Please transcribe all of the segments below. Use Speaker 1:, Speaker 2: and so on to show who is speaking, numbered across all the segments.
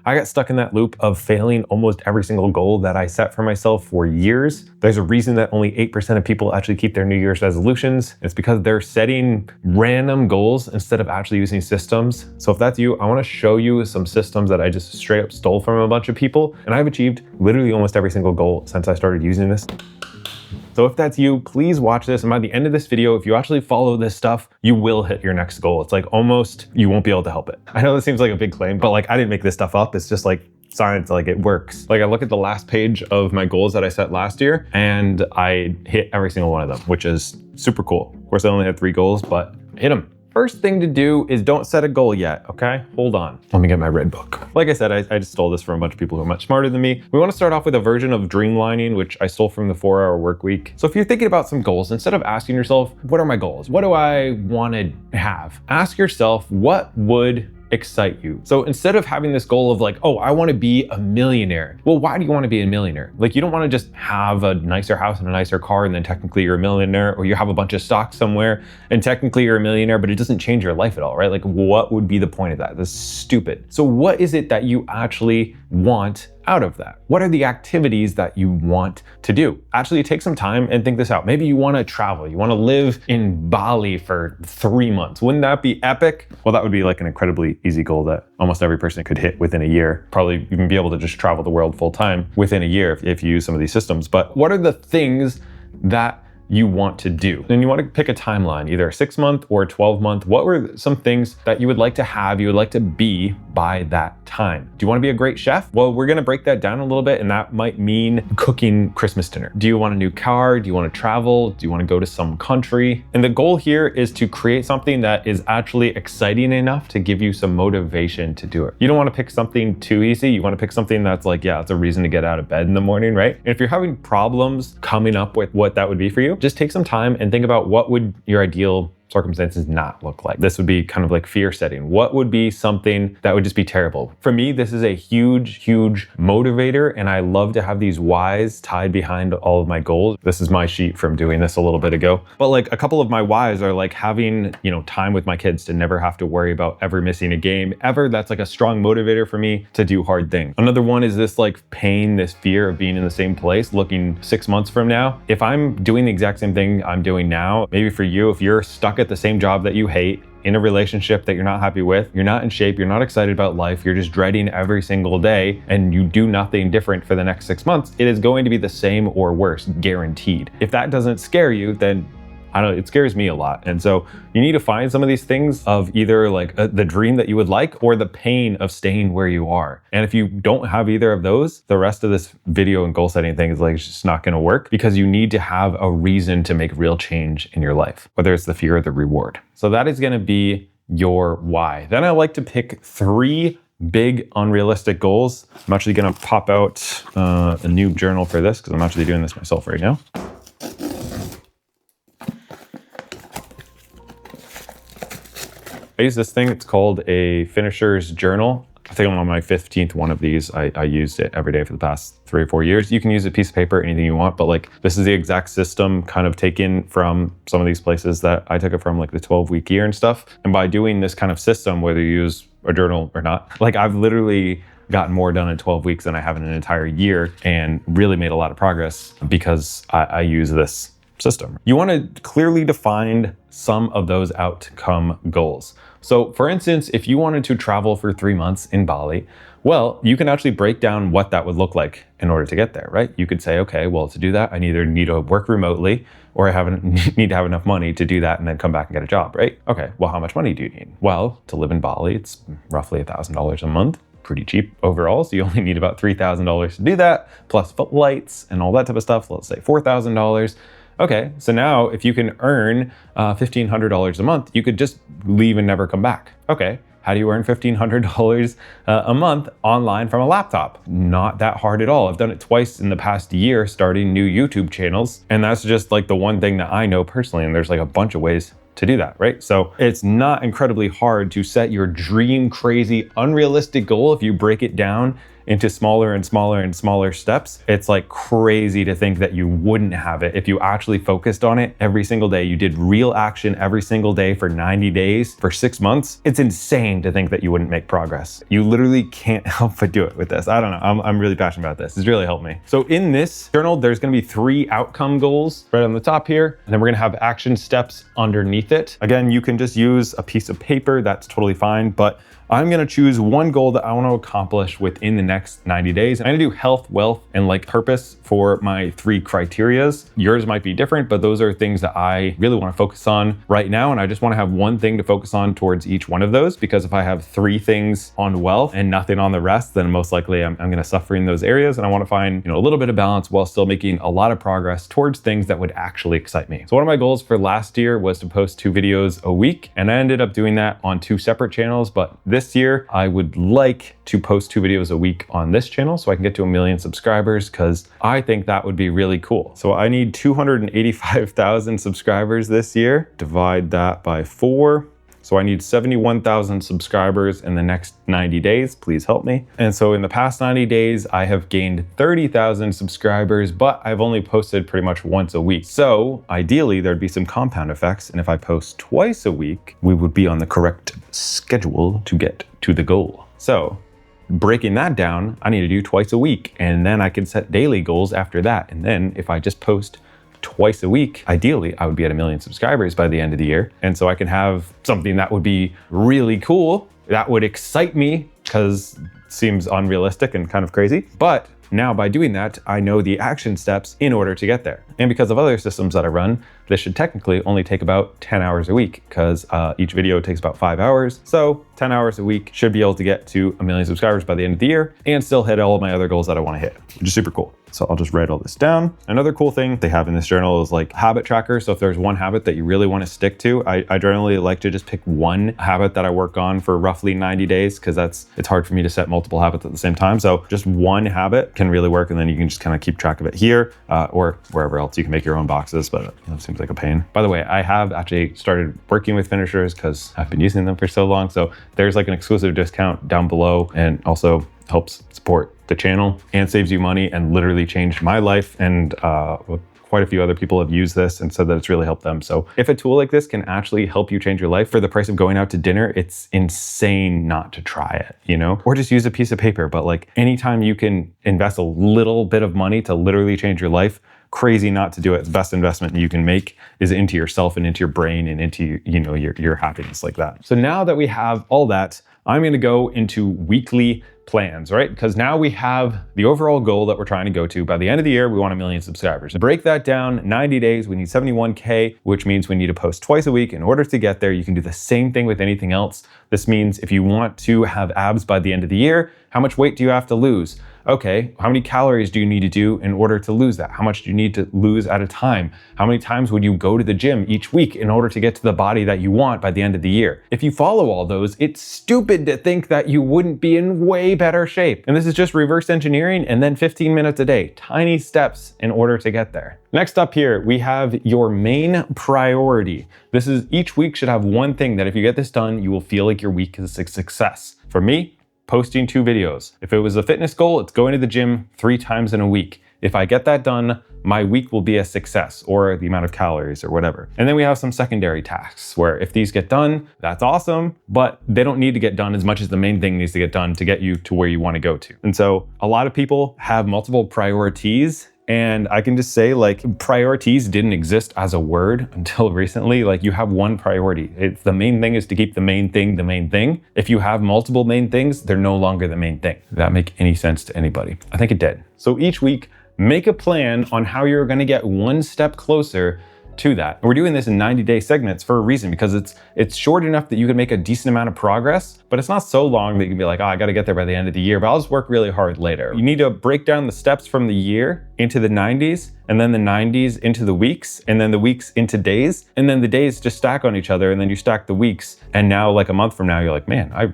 Speaker 1: I got stuck in that loop of failing almost every single goal that I set for myself for years. There's a reason that only 8% of people actually keep their New Year's resolutions. It's because they're setting random goals instead of actually using systems. So if that's you, I want to show you some systems that I just straight up stole from a bunch of people. And I've achieved literally almost every single goal since I started using this. So if that's you, please watch this. And by the end of this video, if you actually follow this stuff, you will hit your next goal. It's like almost, you won't be able to help it. I know this seems like a big claim, but like I didn't make this stuff up. It's just like science, like it works. Like I look at the last page of my goals that I set last year and I hit every single one of them, which is super cool. Of course, I only had 3 goals, but I hit them. First thing to do is don't set a goal yet, okay? Hold on. Let me get my red book. Like I said, I just stole this from a bunch of people who are much smarter than me. We want to start off with a version of dreamlining, which I stole from the 4-hour work week. So if you're thinking about some goals, instead of asking yourself, what are my goals? What do I want to have? Ask yourself, what would excite you? So instead of having this goal of like, oh, I want to be a millionaire. Well, why do you want to be a millionaire? Like you don't want to just have a nicer house and a nicer car and then technically you're a millionaire, or you have a bunch of stocks somewhere and technically you're a millionaire, but it doesn't change your life at all, right? Like what would be the point of that? That's stupid. So what is it that you actually want out of that? What are the activities that you want to do? Actually take some time and think this out. Maybe you want to travel. You want to live in Bali for 3 months. Wouldn't that be epic? Well, that would be like an incredibly easy goal that almost every person could hit within a year. Probably even be able to just travel the world full time within a year if you use some of these systems. But what are the things that you want to do? And you want to pick a timeline, either a 6-month or a 12-month. What were some things that you would like to have, you would like to be by that time? Do you want to be a great chef? Well, we're going to break that down a little bit, and that might mean cooking Christmas dinner. Do you want a new car? Do you want to travel? Do you want to go to some country? And the goal here is to create something that is actually exciting enough to give you some motivation to do it. You don't want to pick something too easy. You want to pick something that's like, yeah, it's a reason to get out of bed in the morning, right? And if you're having problems coming up with what that would be for you, just take some time and think about what would your ideal circumstances not look like. This would be kind of like fear setting. What would be something that would just be terrible? For me, this is a huge motivator, and I love to have these whys tied behind all of my goals. This is my sheet from doing this a little bit ago. But like a couple of my whys are like having, time with my kids, to never have to worry about ever missing a game ever. That's like a strong motivator for me to do hard things. Another one is this like pain, this fear of being in the same place, looking 6 months from now. If I'm doing the exact same thing I'm doing now, maybe for you, if you're stuck at the same job that you hate, in a relationship that you're not happy with, you're not in shape, you're not excited about life, you're just dreading every single day, and you do nothing different for the next 6 months, it is going to be the same or worse, guaranteed. If that doesn't scare you, then I don't know, it scares me a lot. And so you need to find some of these things of either like the dream that you would like or the pain of staying where you are. And if you don't have either of those, the rest of this video and goal setting thing is like, it's just not going to work, because you need to have a reason to make real change in your life, whether it's the fear or the reward. So that is going to be your why. Then I like to pick 3 big unrealistic goals. I'm actually going to pop out a new journal for this, because I'm actually doing this myself right now. I use this thing, it's called a finisher's journal. I think I'm on my 15th one of these. I used it every day for the past 3 or 4 years. You can use a piece of paper, anything you want, but like this is the exact system kind of taken from some of these places that I took it from, like the 12-week year and stuff. And by doing this kind of system, whether you use a journal or not, like I've literally gotten more done in 12 weeks than I have in an entire year, and really made a lot of progress because I use this system. You want to clearly define some of those outcome goals. So for instance, if you wanted to travel for 3 months in Bali, well, you can actually break down what that would look like in order to get there, right? You could say, okay, well, to do that, I either need to work remotely, or I need to have enough money to do that and then come back and get a job, right? Okay, well, how much money do you need? Well, to live in Bali, it's roughly $1,000 a month. Pretty cheap overall, so you only need about $3,000 to do that, plus flights and all that type of stuff. Let's say $4,000. Okay, so now if you can earn $1,500 a month, you could just leave and never come back. Okay, how do you earn $1,500 a month online from a laptop? Not that hard at all. I've done it twice in the past year, starting new YouTube channels, and that's just like the one thing that I know personally, and there's like a bunch of ways to do that, right? So it's not incredibly hard to set your dream, crazy, unrealistic goal if you break it down into smaller and smaller and smaller steps. It's like crazy to think that you wouldn't have it if you actually focused on it every single day. You did real action every single day for 90 days, for 6 months. It's insane to think that you wouldn't make progress. You literally can't help but do it with this. I don't know, I'm really passionate about this. It's really helped me. So in this journal, there's gonna be 3 outcome goals right on the top here, and then we're gonna have action steps underneath it. Again, you can just use a piece of paper, that's totally fine, but I'm gonna choose one goal that I wanna accomplish within the next 90 days. I'm gonna do health, wealth, and like purpose for my 3 criterias. Yours might be different, but those are things that I really wanna focus on right now. And I just wanna have one thing to focus on towards each one of those, because if I have 3 things on wealth and nothing on the rest, then most likely I'm gonna suffer in those areas. And I wanna find, a little bit of balance while still making a lot of progress towards things that would actually excite me. So one of my goals for last year was to post 2 videos a week. And I ended up doing that on 2 separate channels, but this year, I would like to post 2 videos a week on this channel so I can get to 1 million subscribers, because I think that would be really cool. So I need 285,000 subscribers this year. Divide that by 4. So I need 71,000 subscribers in the next 90 days. Please help me. And so in the past 90 days, I have gained 30,000 subscribers, but I've only posted pretty much once a week. So ideally, there'd be some compound effects. And if I post twice a week, we would be on the correct schedule to get to the goal. So breaking that down, I need to do twice a week, and then I can set daily goals after that. And then if I just post twice a week, ideally I would be at 1 million subscribers by the end of the year. And so I can have something that would be really cool, that would excite me, because it seems unrealistic and kind of crazy. But now by doing that, I know the action steps in order to get there. And because of other systems that I run, this should technically only take about 10 hours a week, because each video takes about 5 hours. So 10 hours a week should be able to get to 1 million subscribers by the end of the year and still hit all of my other goals that I want to hit, which is super cool. So I'll just write all this down. Another cool thing they have in this journal is like habit tracker. So if there's one habit that you really want to stick to, I generally like to just pick one habit that I work on for roughly 90 days, because it's hard for me to set multiple habits at the same time. So just one habit can really work, and then you can just kind of keep track of it here or wherever else. You can make your own boxes, but it seems like a pain. By the way, I have actually started working with finishers because I've been using them for so long. So there's like an exclusive discount down below, and also helps support the channel and saves you money, and literally changed my life. And quite a few other people have used this and said that it's really helped them. So if a tool like this can actually help you change your life for the price of going out to dinner, it's insane not to try it, or just use a piece of paper. But like anytime you can invest a little bit of money to literally change your life, crazy not to do it. The best investment you can make is into yourself and into your brain and into, your happiness like that. So now that we have all that, I'm going to go into weekly plans, right? Because now we have the overall goal that we're trying to go to. By the end of the year, we want 1 million subscribers. To break that down, 90 days, we need 71K, which means we need to post twice a week in order to get there. You can do the same thing with anything else. This means if you want to have abs by the end of the year, how much weight do you have to lose? Okay, how many calories do you need to do in order to lose that? How much do you need to lose at a time? How many times would you go to the gym each week in order to get to the body that you want by the end of the year? If you follow all those, it's stupid to think that you wouldn't be in way better shape. And this is just reverse engineering, and then 15 minutes a day, tiny steps in order to get there. Next up here, we have your main priority. This is each week should have one thing that if you get this done, you will feel like your week is a success. For me, posting 2 videos. If it was a fitness goal, it's going to the gym 3 times in a week. If I get that done, my week will be a success, or the amount of calories or whatever. And then we have some secondary tasks where if these get done, that's awesome, but they don't need to get done as much as the main thing needs to get done to get you to where you want to go to. And so a lot of people have multiple priorities. And I can just say, like, priorities didn't exist as a word until recently. Like, you have one priority. It's the main thing is to keep the main thing the main thing. If you have multiple main things, they're no longer the main thing. Did that make any sense to anybody? I think it did. So each week, make a plan on how you're gonna get one step closer to that. And we're doing this in 90-day segments for a reason, because it's short enough that you can make a decent amount of progress, but it's not so long that you can be like, oh, I got to get there by the end of the year, but I'll just work really hard later. You need to break down the steps from the year into the 90s, and then the 90s into the weeks, and then the weeks into days, and then the days just stack on each other, and then you stack the weeks. And now like a month from now, you're like, man, I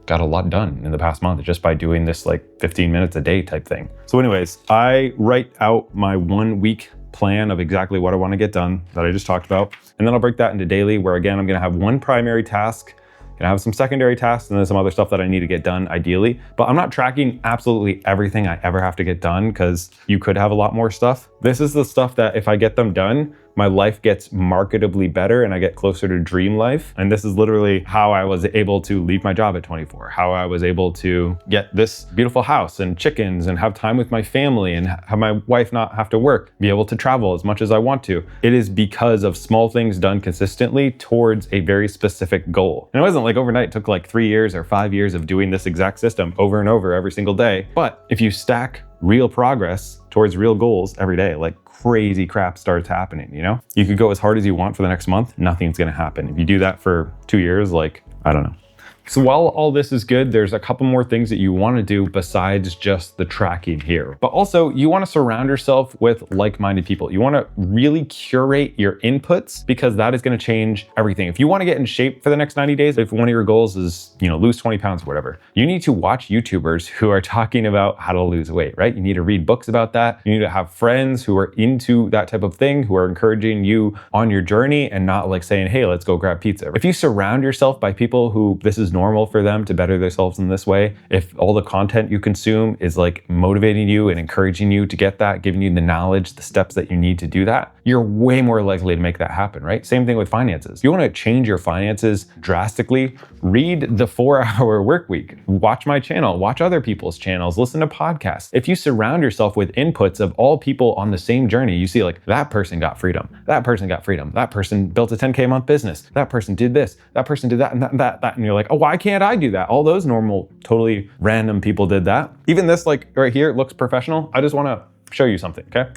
Speaker 1: got a lot done in the past month just by doing this like 15 minutes a day type thing. So anyways, I write out my 1 week plan of exactly what I want to get done that I just talked about. And then I'll break that into daily, where again, I'm going to have one primary task, and I have some secondary tasks, and then some other stuff that I need to get done ideally. But I'm not tracking absolutely everything I ever have to get done, because you could have a lot more stuff. This is the stuff that if I get them done, my life gets marketably better and I get closer to dream life. And this is literally how I was able to leave my job at 24, how I was able to get this beautiful house and chickens and have time with my family and have my wife not have to work, be able to travel as much as I want to. It is because of small things done consistently towards a very specific goal. And it wasn't like overnight, it took like 3 years or 5 years of doing this exact system over and over every single day. But if you stack real progress towards real goals every day, like crazy crap starts happening, you know? You could go as hard as you want for the next month, nothing's gonna happen. If you do that for 2 years, like, I don't know. So while all this is good, there's a couple more things that you want to do besides just the tracking here. But also you want to surround yourself with like-minded people. You want to really curate your inputs, because that is going to change everything. If you want to get in shape for the next 90 days, if one of your goals is, lose 20 pounds or whatever, you need to watch YouTubers who are talking about how to lose weight, right? You need to read books about that. You need to have friends who are into that type of thing, who are encouraging you on your journey and not like saying, hey, let's go grab pizza. If you surround yourself by people who this is normal for them to better themselves in this way, if all the content you consume is like motivating you and encouraging you to get that, giving you the knowledge, the steps that you need to do that, you're way more likely to make that happen, right? Same thing with finances. You want to change your finances drastically, read the 4-Hour Work Week, watch my channel, watch other people's channels, listen to podcasts. If you surround yourself with inputs of all people on the same journey, you see like that person got freedom, that person got freedom, that person built a 10K a month business, that person did this, that person did that, and that, and you're like, oh, why can't I do that? All those normal, totally random people did that. Even this, like right here, looks professional. I just want to show you something, okay?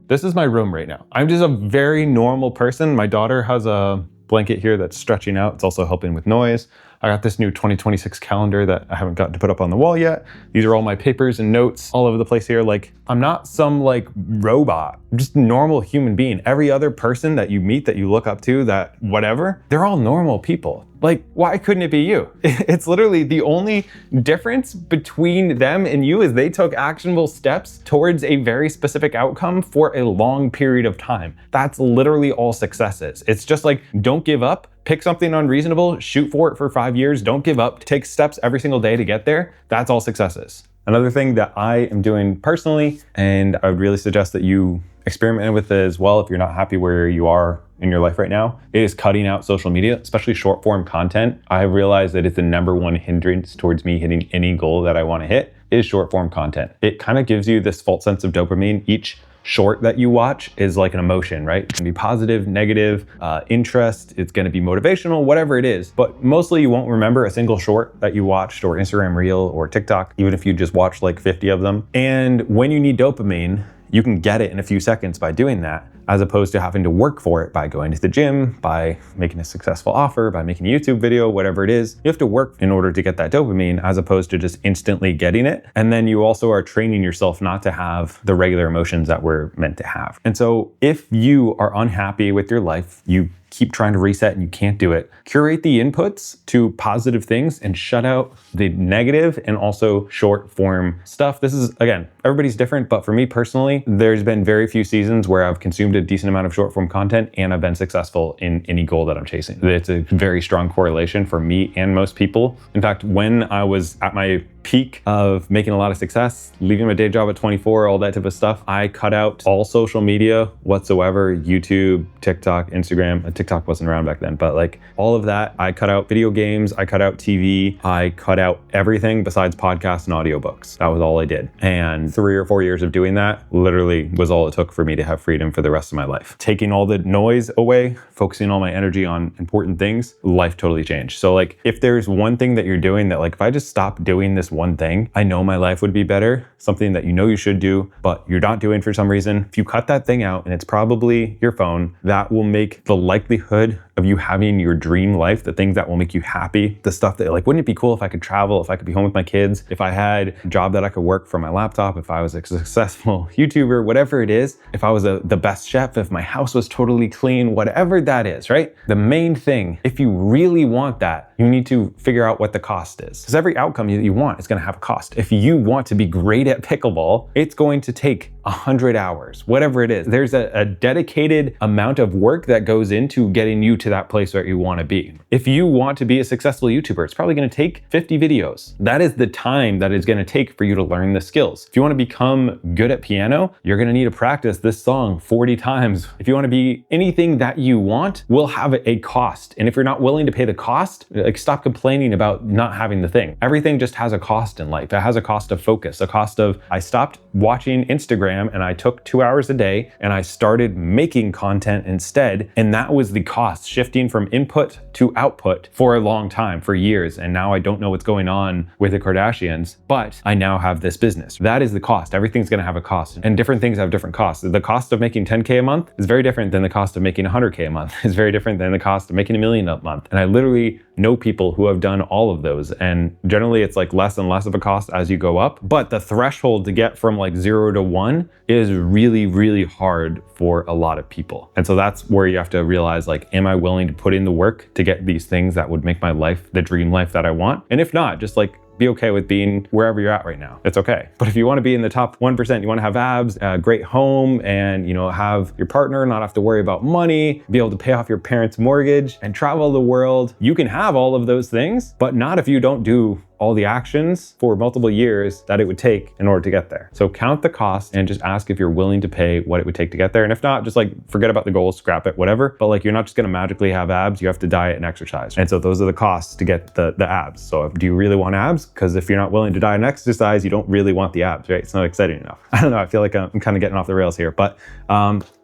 Speaker 1: This is my room right now. I'm just a very normal person. My daughter has a blanket here that's stretching out. It's also helping with noise. I got this new 2026 calendar that I haven't gotten to put up on the wall yet. These are all my papers and notes all over the place here. Like, I'm not some like robot, I'm just a normal human being. Every other person that you meet, that you look up to, that whatever, they're all normal people. Like, why couldn't it be you? It's literally the only difference between them and you is they took actionable steps towards a very specific outcome for a long period of time. That's literally all success is. It's just like, don't give up. Pick something unreasonable, shoot for it for 5 years, don't give up, take steps every single day to get there. That's all success is. Another thing that I am doing personally, and I would really suggest that you experiment with it as well if you're not happy where you are in your life right now, is cutting out social media, especially short form content. I have realized that it's the #1 hindrance towards me hitting any goal that I want to hit is short form content. It kind of gives you this false sense of dopamine. Each short that you watch is like an emotion, right? It's gonna be positive, negative, interest, it's gonna be motivational, whatever it is. But mostly you won't remember a single short that you watched, or Instagram Reel or TikTok, even if you just watch like 50 of them. And when you need dopamine, you can get it in a few seconds by doing that, as opposed to having to work for it by going to the gym, by making a successful offer, by making a YouTube video, whatever it is. You have to work in order to get that dopamine, as opposed to just instantly getting it. And then you also are training yourself not to have the regular emotions that we're meant to have. And so if you are unhappy with your life, you keep trying to reset and you can't do it, curate the inputs to positive things and shut out the negative and also short form stuff. This is, again, everybody's different, but for me personally, there's been very few seasons where I've consumed a decent amount of short form content and I've been successful in any goal that I'm chasing. It's a very strong correlation for me and most people. In fact, when I was at my peak of making a lot of success, leaving my day job at 24, all that type of stuff, I cut out all social media whatsoever, YouTube, TikTok, Instagram. TikTok wasn't around back then, but like all of that, I cut out video games, I cut out TV, I cut out everything besides podcasts and audiobooks. That was all I did. And 3 or 4 years of doing that literally was all it took for me to have freedom for the rest of my life. Taking all the noise away, focusing all my energy on important things, life totally changed. So like, if there's one thing that you're doing that like, if I just stop doing this one thing, I know my life would be better, something that you know you should do, but you're not doing for some reason. If you cut that thing out, and it's probably your phone, that will make the likelihood of you having your dream life, the things that will make you happy, the stuff that like, wouldn't it be cool if I could travel, if I could be home with my kids, if I had a job that I could work from my laptop, if I was a successful YouTuber, whatever it is, if I was the best chef, if my house was totally clean, whatever that is, right? The main thing, if you really want that, you need to figure out what the cost is. Because every outcome you want is going to have a cost. If you want to be great at pickleball, it's going to take 100 hours, whatever it is. There's a dedicated amount of work that goes into getting you to that place where you want to be. If you want to be a successful YouTuber, it's probably going to take 50 videos. That is the time that it's going to take for you to learn the skills. If you want to become good at piano, you're going to need to practice this song 40 times. If you want to be anything that you want, will have a cost. And if you're not willing to pay the cost, like stop complaining about not having the thing. Everything just has a cost in life. It has a cost of focus, a cost of, I stopped watching Instagram and I took 2 hours a day and I started making content instead. And that was the cost, shifting from input to output for a long time, for years. And now I don't know what's going on with the Kardashians, but I now have this business. That is the cost. Everything's going to have a cost, and different things have different costs. The cost of making 10K a month is very different than the cost of making 100K a month. It's very different than the cost of making $1 million a month. And I literally know people who have done all of those. And generally it's like less and less of a cost as you go up. But the threshold to get from like 0 to 1 is really, really hard for a lot of people. And so that's where you have to realize, like, am I willing to put in the work to get these things that would make my life the dream life that I want? And if not, just like be okay with being wherever you're at right now. It's okay. But if you want to be in the top 1%, you want to have abs, a great home, and have your partner not have to worry about money, be able to pay off your parents' mortgage and travel the world, you can have all of those things, but not if you don't do all the actions for multiple years that it would take in order to get there. So count the cost and just ask if you're willing to pay what it would take to get there. And if not, just like forget about the goals, scrap it, whatever. But like, you're not just gonna magically have abs, you have to diet and exercise. And so those are the costs to get the abs. So do you really want abs? Because if you're not willing to diet and exercise, you don't really want the abs, right? It's not exciting enough. I don't know, I feel like I'm kind of getting off the rails here, but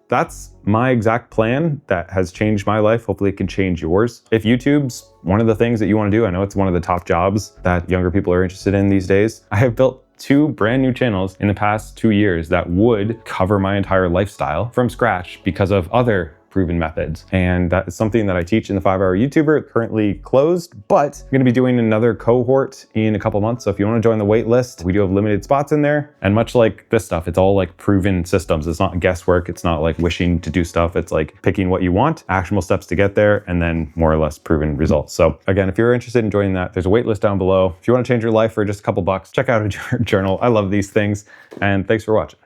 Speaker 1: that's my exact plan that has changed my life. Hopefully it can change yours. If YouTube's one of the things that you want to do, I know it's one of the top jobs that younger people are interested in these days. I have built 2 brand new channels in the past 2 years that would cover my entire lifestyle from scratch because of other proven methods. And that is something that I teach in the 5-Hour YouTuber, currently closed, but I'm gonna be doing another cohort in a couple months. So if you wanna join the wait list, we do have limited spots in there. And much like this stuff, it's all like proven systems. It's not guesswork. It's not like wishing to do stuff. It's like picking what you want, actionable steps to get there, and then more or less proven results. So again, if you're interested in joining that, there's a wait list down below. If you wanna change your life for just a couple bucks, check out a journal. I love these things. And thanks for watching.